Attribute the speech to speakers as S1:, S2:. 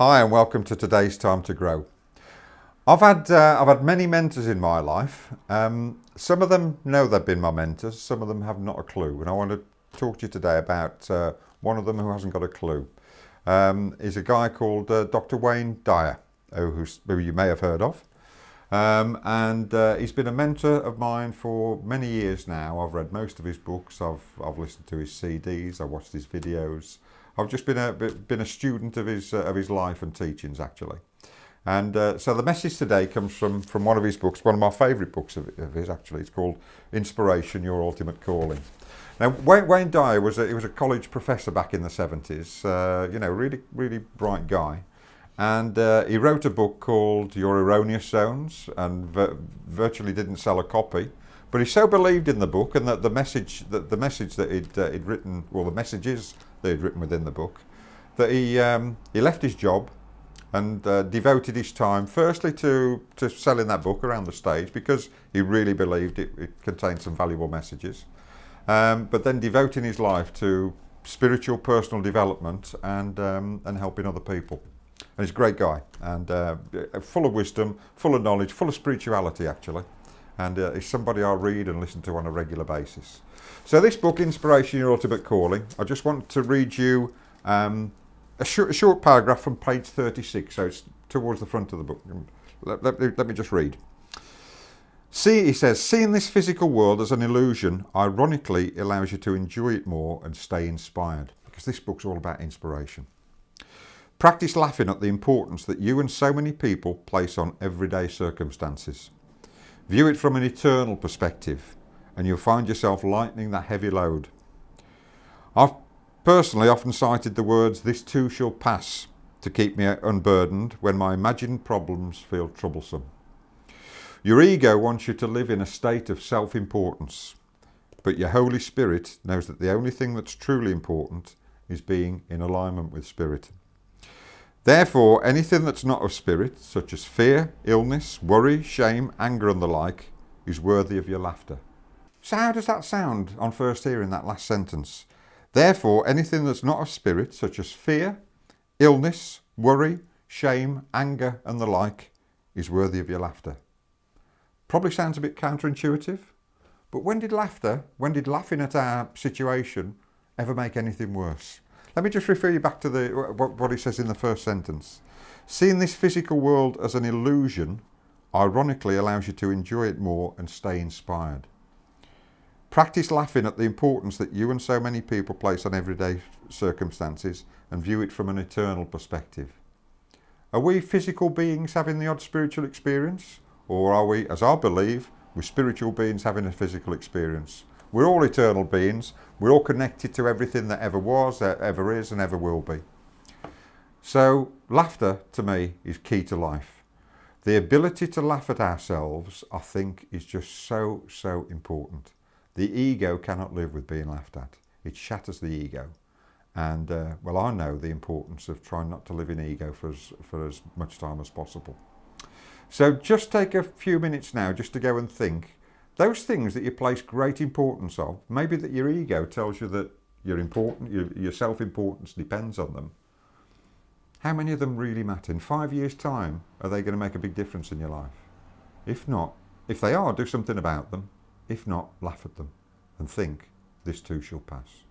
S1: Hi and welcome to today's Time to Grow. I've had many mentors in my life. Some of them know they've been my mentors, some of them have not a clue. And I want to talk to you today about one of them who hasn't got a clue. He's a guy called Dr. Wayne Dyer, who you may have heard of. He's been a mentor of mine for many years now. I've read most of his books, I've listened to his CDs, I've watched his videos. I've just been a student of his life and teachings, actually. So the message today comes from one of his books, one of my favourite books of his, actually. It's called Inspiration, Your Ultimate Calling. Now, Wayne Dyer was a college professor back in the 70s, really, really bright guy. And he wrote a book called Your Erroneous Zones and virtually didn't sell a copy. But he so believed in the book and that the message that he'd written, well, the messages that he'd written within the book, that he left his job and devoted his time firstly to selling that book around the stage because he really believed it contained some valuable messages. But then devoting his life to spiritual personal development and helping other people. And he's a great guy and full of wisdom, full of knowledge, full of spirituality, actually. And he's somebody I read and listen to on a regular basis. So this book, Inspiration, Your Ultimate Calling, I just want to read you a short paragraph from page 36, so it's towards the front of the book. Let me just read. He says, seeing this physical world as an illusion, ironically allows you to enjoy it more and stay inspired. Because this book's all about inspiration. Practice laughing at the importance that you and so many people place on everyday circumstances. View it from an eternal perspective and you'll find yourself lightening that heavy load. I've personally often cited the words, "This too shall pass," to keep me unburdened when my imagined problems feel troublesome. Your ego wants you to live in a state of self-importance, but your Holy Spirit knows that the only thing that's truly important is being in alignment with Spirit. Therefore, anything that's not of Spirit, such as fear, illness, worry, shame, anger and the like, is worthy of your laughter. So how does that sound on first hearing that last sentence? Therefore, anything that's not of Spirit, such as fear, illness, worry, shame, anger and the like, is worthy of your laughter. Probably sounds a bit counterintuitive, but when did laughing at our situation ever make anything worse? Let me just refer you back to what it says in the first sentence. Seeing this physical world as an illusion ironically allows you to enjoy it more and stay inspired. Practice laughing at the importance that you and so many people place on everyday circumstances and view it from an eternal perspective. Are we physical beings having the odd spiritual experience? Or are we, as I believe, we're spiritual beings having a physical experience? We're all eternal beings. We're all connected to everything that ever was, that ever is, and ever will be. So laughter, to me, is key to life. The ability to laugh at ourselves, I think, is just so, so important. The ego cannot live with being laughed at. It shatters the ego. And, I know the importance of trying not to live in ego for as much time as possible. So just take a few minutes now just to go and think. Those things that you place great importance on, maybe that your ego tells you that you're important, your self-importance depends on them. How many of them really matter? In 5 years' time, are they going to make a big difference in your life? If not, if they are, do something about them. If not, laugh at them and think, this too shall pass.